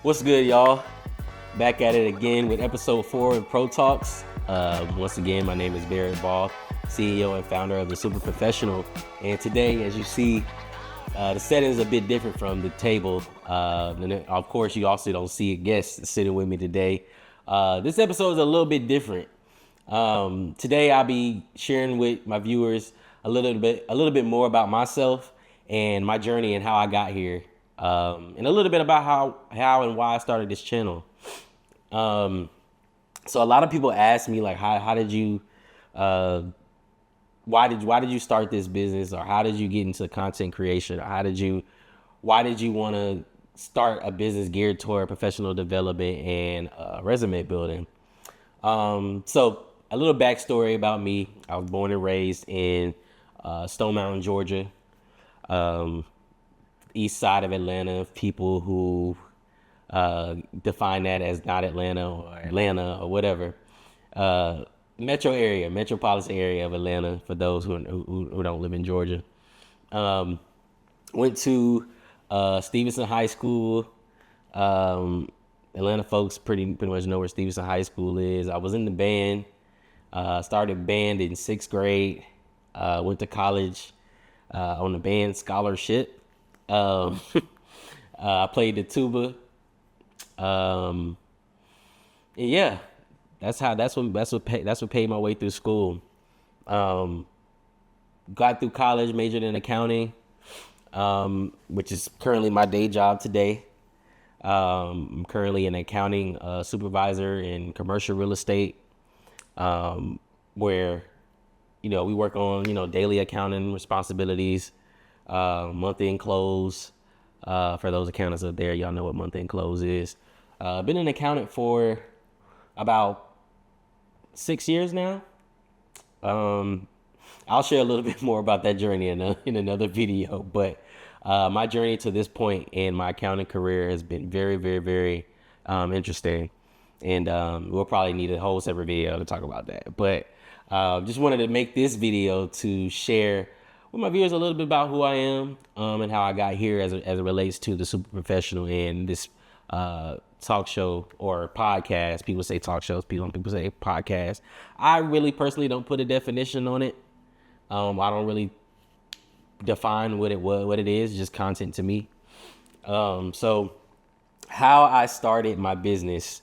What's good, y'all? Back at it again with episode 4 of Pro Talks. Once again, my name is Barrett Baugh, CEO and founder of the Super Professional. And today, as you see, the setting is a bit different from the table. And of course, you also don't see a guest sitting with me today. This episode is a little bit different. Today, I'll be sharing with my viewers a little bit more about myself and my journey and how I got here. And a little bit about how and why I started this channel. So a lot of people ask me, like, how did you, why did you start this business, or how did you get into content creation, or why did you want to start a business geared toward professional development and resume building? So a little backstory about me: I was born and raised in Stone Mountain, Georgia. East side of Atlanta. People who define that as not Atlanta or whatever. Metropolitan area of Atlanta, for those who don't live in Georgia. Went to Stevenson High School. Atlanta folks pretty much know where Stevenson High School is. I was in the band. Started band in 6th grade. Went to college on the band scholarship. I played the tuba. Yeah, that's what paid my way through school. Got through college, majored in accounting, which is currently my day job today. I'm currently an accounting supervisor in commercial real estate, where we work on daily accounting responsibilities. Month-end close. For those accountants out there, y'all know what month-end close is. Been an accountant for about 6 years now. I'll share a little bit more about that journey in another video. But my journey to this point in my accounting career has been very, very, very interesting. And we'll probably need a whole separate video to talk about that. But just wanted to make this video to share with my viewers a little bit about who I am and how I got here as it relates to the Super Professional and this talk show or podcast. People say talk shows, people say podcast. I really personally don't put a definition on it. I don't really define what it is, just content to me. So how I started my business,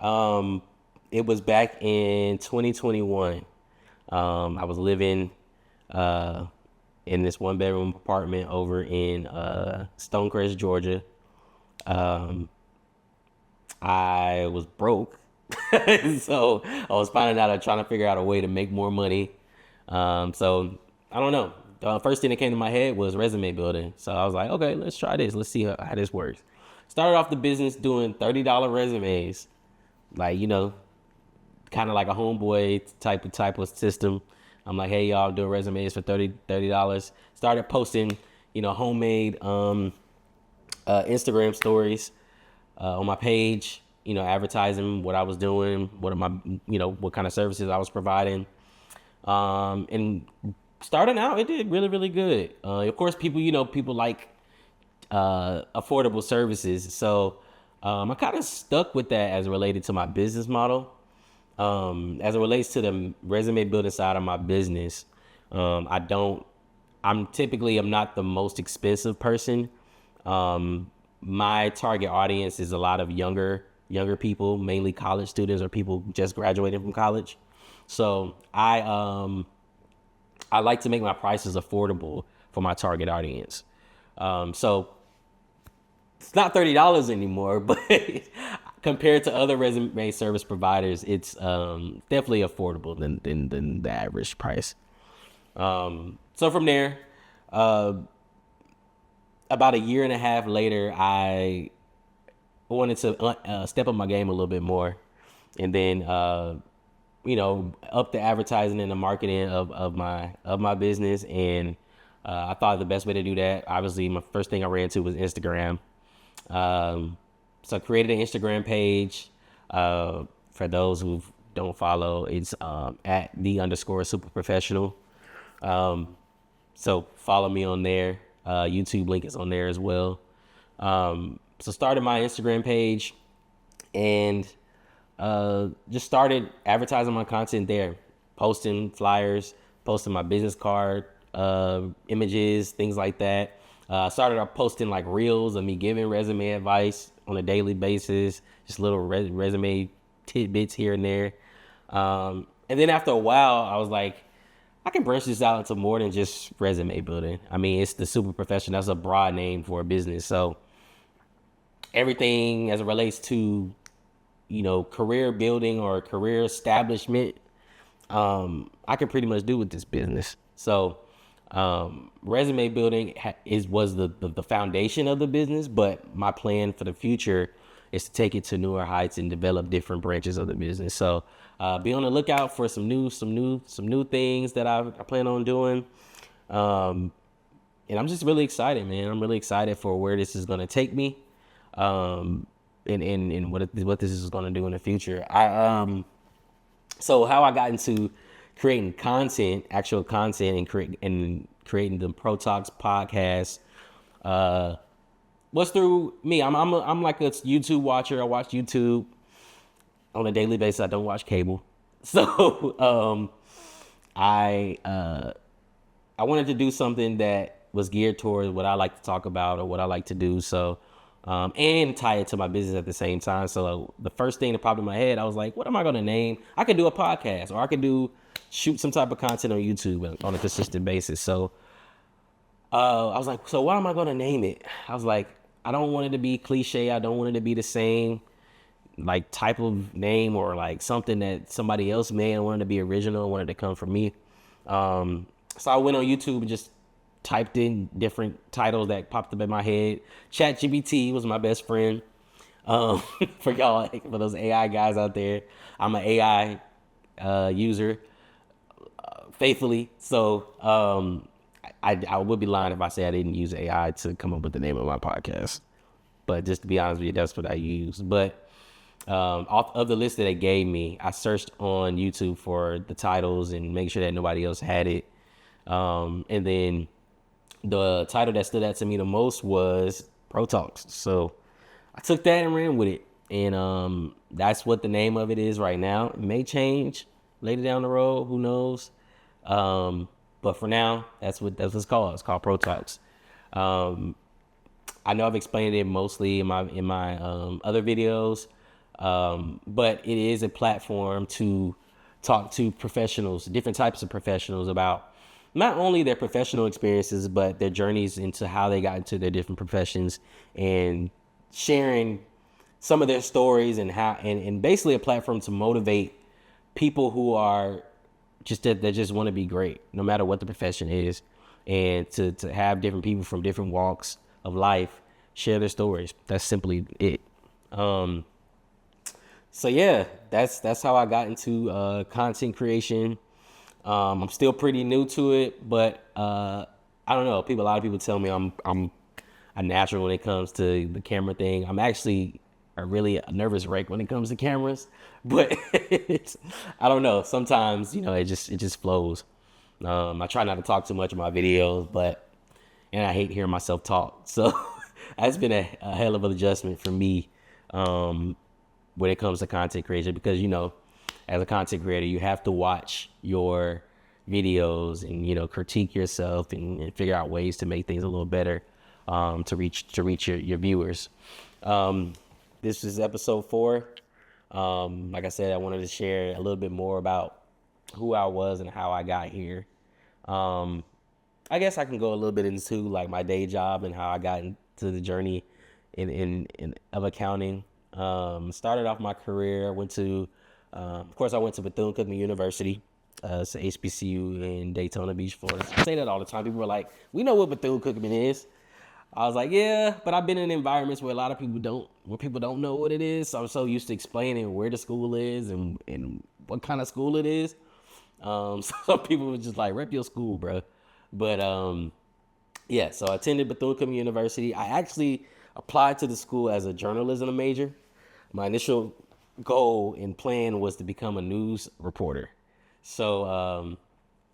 it was back in 2021. I was living in this 1-bedroom apartment over in Stonecrest, Georgia. I was broke. So I was trying to figure out a way to make more money. So I don't know. The first thing that came to my head was resume building. So I was like, okay, let's try this. Let's see how this works. Started off the business doing $30 resumes. Like, kind of like a homeboy type of system. I'm like, hey, y'all, doing resumes for $30. Started posting, homemade Instagram stories on my page, advertising what I was doing, what kind of services I was providing. And starting out, it did really, really good. Of course, people like affordable services. So I kind of stuck with that as related to my business model. As it relates to the resume building side of my business, I'm not the most expensive person. My target audience is a lot of younger people, mainly college students or people just graduating from college. So I like to make my prices affordable for my target audience. So it's not $30 anymore, but compared to other resume service providers, it's definitely affordable than the average price. So from there, about a year and a half later, I wanted to step up my game a little bit more, and then up the advertising and the marketing of my business. And I thought the best way to do that, obviously, my first thing I ran to was Instagram. So I created an Instagram page. For those who don't follow, it's at @the_super professional. So follow me on there. YouTube link is on there as well. So started my Instagram page and just started advertising my content there, posting flyers, posting my business card, images, things like that. Started off posting like reels of me giving resume advice on a daily basis, just little resume tidbits here and there. And then after a while, I was like, I can branch this out into more than just resume building. I mean, it's the super professional. That's a broad name for a business. So everything as it relates to, career building or career establishment, I can pretty much do with this business. So resume building was the foundation of the business, but my plan for the future is to take it to newer heights and develop different branches of the business. So be on the lookout for some new things that I plan on doing. And I'm just really excited, man. I'm really excited for where this is going to take me, and what this is going to do in the future. So how I got into creating content, actual content, and creating the Pro Talks podcast, was through me. I'm like a YouTube watcher. I watch YouTube on a daily basis. I don't watch cable, so I wanted to do something that was geared towards what I like to talk about or what I like to do. So, and tie it to my business at the same time. So the first thing that popped in my head, I was like, what am I going to name? I could do a podcast, or I could shoot some type of content on YouTube on a consistent basis. So, I was like, so what am I going to name it? I was like, I don't want it to be cliche. I don't want it to be the same like type of name or like something that somebody else made. I wanted to be original. I wanted to come from me. So I went on YouTube and just typed in different titles that popped up in my head. ChatGPT was my best friend. For y'all, for those AI guys out there, I'm an AI user faithfully. So I would be lying if I say I didn't use AI to come up with the name of my podcast. But just to be honest with you, that's what I use. But off of the list that they gave me, I searched on YouTube for the titles and make sure that nobody else had it. And then the title that stood out to me the most was Pro Talks. So I took that and ran with it. And that's what the name of it is right now. It may change later down the road. Who knows? But for now, that's what it's called. It's called Pro Talks. I know I've explained it mostly in my other videos. But it is a platform to talk to professionals, different types of professionals, about not only their professional experiences, but their journeys into how they got into their different professions, and sharing some of their stories and how, and basically a platform to motivate people who are that just want to be great, no matter what the profession is, and to have different people from different walks of life share their stories. That's simply it. So yeah, that's how I got into content creation. I'm still pretty new to it, but I don't know. A lot of people tell me I'm a natural when it comes to the camera thing. I'm actually a really nervous wreck when it comes to cameras, but I don't know. Sometimes it just flows. I try not to talk too much in my videos, and I hate hearing myself talk. So that's been a hell of an adjustment for me. When it comes to content creation, because as a content creator, you have to watch your videos and critique yourself and figure out ways to make things a little better, to reach your viewers. This is episode 4. Like I said, I wanted to share a little bit more about who I was and how I got here. I guess I can go a little bit into like my day job and how I got into the journey of accounting. Started off my career. Of course, I went to Bethune-Cookman University. It's a HBCU in Daytona Beach, Florida. I say that all the time. People were like, "We know what Bethune-Cookman is." I was like, "Yeah," but I've been in environments where a lot of people don't know what it is. So I'm so used to explaining where the school is and what kind of school it is. So some people were just like, "Rep your school, bro." But yeah. So I attended Bethune-Cookman University. I actually applied to the school as a journalism major. My initial goal and plan was to become a news reporter. So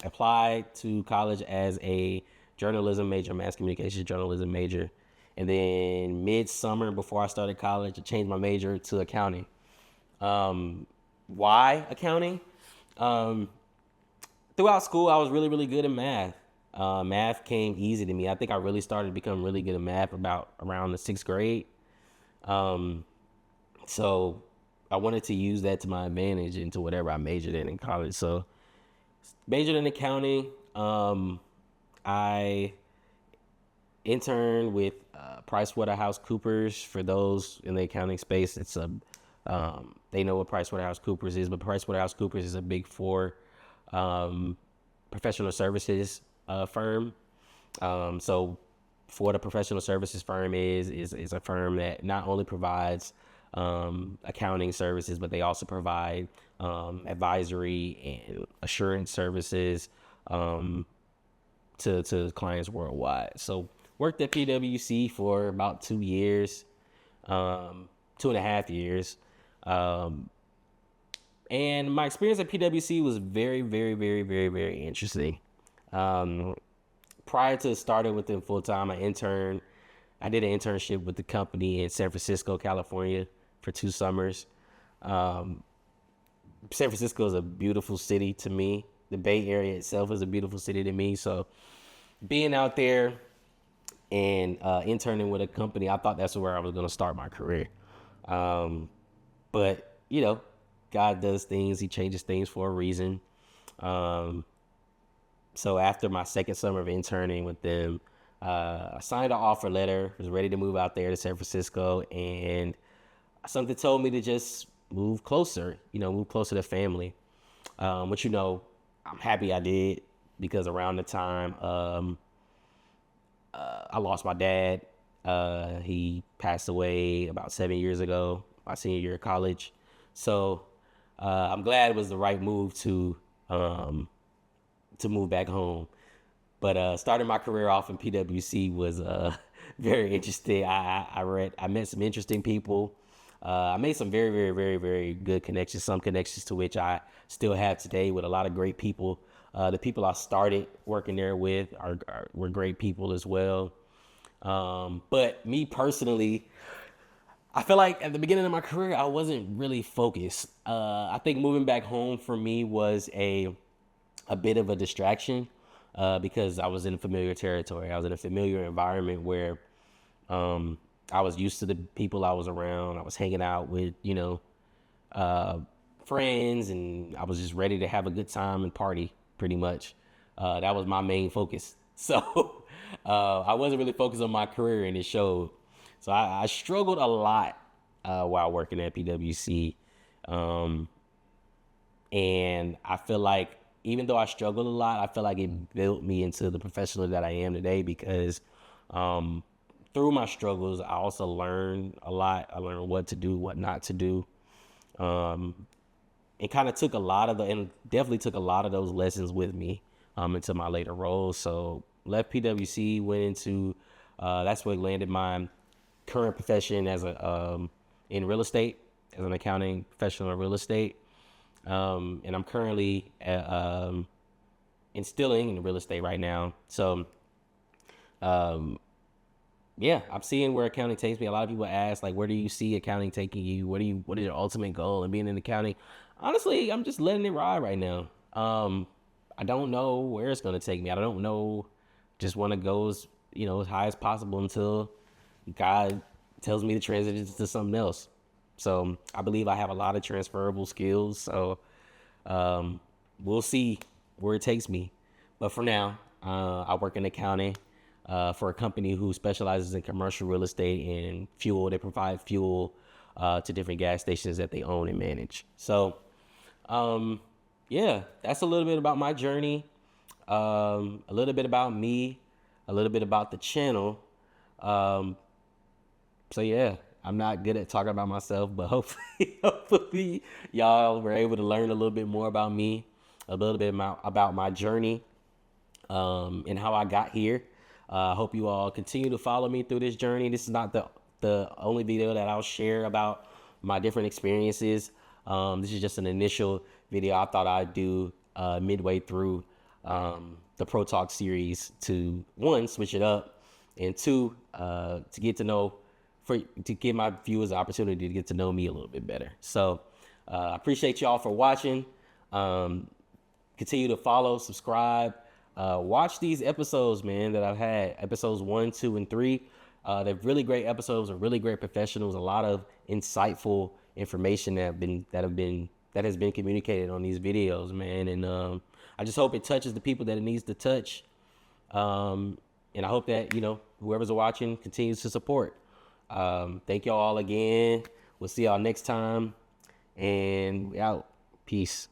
applied to college as a journalism major, mass communications journalism major. And then midsummer, before I started college, I changed my major to accounting. Why accounting? Um, Throughout school, I was really, really good at math. Math came easy to me. I think I really started to become really good at math about around the sixth grade. Um, so I wanted to use that to my advantage into whatever I majored in college. So majored in accounting. I interned with PricewaterhouseCoopers. For those in the accounting space, it's a they know what PricewaterhouseCoopers is, but PricewaterhouseCoopers is a big four professional services firm. So for the professional services firm is a firm that not only provides accounting services, but they also provide advisory and assurance services to clients worldwide. So worked at PwC for about 2 years, 2.5 years. And my experience at PwC was very, very, very, very, very interesting. Prior to starting with them full time, I did an internship with the company in San Francisco, California for 2 summers. San Francisco is a beautiful city to me. The Bay Area itself is a beautiful city to me. So being out there and interning with a company, I thought that's where I was going to start my career. But, God does things. He changes things for a reason. So after my second summer of interning with them, I signed an offer letter, was ready to move out there to San Francisco, and something told me to just move closer, move closer to family. Which, I'm happy I did, because around the time I lost my dad, he passed away about 7 years ago, my senior year of college. So I'm glad it was the right move to move back home. But starting my career off in PwC was very interesting. I met some interesting people. I made some very, very, very, very good connections. Some connections to which I still have today with a lot of great people. The people I started working there with were great people as well. But me personally, I feel like at the beginning of my career, I wasn't really focused. I think moving back home for me was a bit of a distraction because I was in familiar territory. I was in a familiar environment where I was used to the people I was around. I was hanging out with, friends, and I was just ready to have a good time and party, pretty much. That was my main focus. So I wasn't really focused on my career, and it showed. So I struggled a lot while working at PwC. And I feel like even though I struggled a lot, I feel like it built me into the professional that I am today, because through my struggles, I also learned a lot. I learned what to do, what not to do. And kind of definitely took a lot of those lessons with me into my later roles. So left PwC, went into, that's what landed my current profession as in real estate, as an accounting professional in real estate. And I'm currently instilling in real estate right now. So, yeah, I'm seeing where accounting takes me. A lot of people ask, like, where do you see accounting taking you? What is your ultimate goal in being in accounting? Honestly, I'm just letting it ride right now. I don't know where it's going to take me. I don't know. Just want to go as high as possible until God tells me to transition to something else. So I believe I have a lot of transferable skills. So we'll see where it takes me. But for now, I work in accounting for a company who specializes in commercial real estate and fuel. They provide fuel to different gas stations that they own and manage. So, yeah, that's a little bit about my journey, a little bit about me, a little bit about the channel. So yeah, I'm not good at talking about myself, but hopefully y'all were able to learn a little bit more about me, a little bit about my journey, and how I got here. I hope you all continue to follow me through this journey. This is not the only video that I'll share about my different experiences. This is just an initial video I thought I'd do midway through the Pro Talk series to, one, switch it up, and two, to get to know, to give my viewers the opportunity to get to know me a little bit better. So I appreciate y'all for watching. Continue to follow, subscribe, watch these episodes, man, that I've had, episodes 1, 2, and 3. They're really great episodes, are really great professionals, a lot of insightful information that has been communicated on these videos, man. And I just hope it touches the people that it needs to touch. And I hope that, whoever's watching continues to support. Thank y'all all again. We'll see y'all next time. And we out. Peace.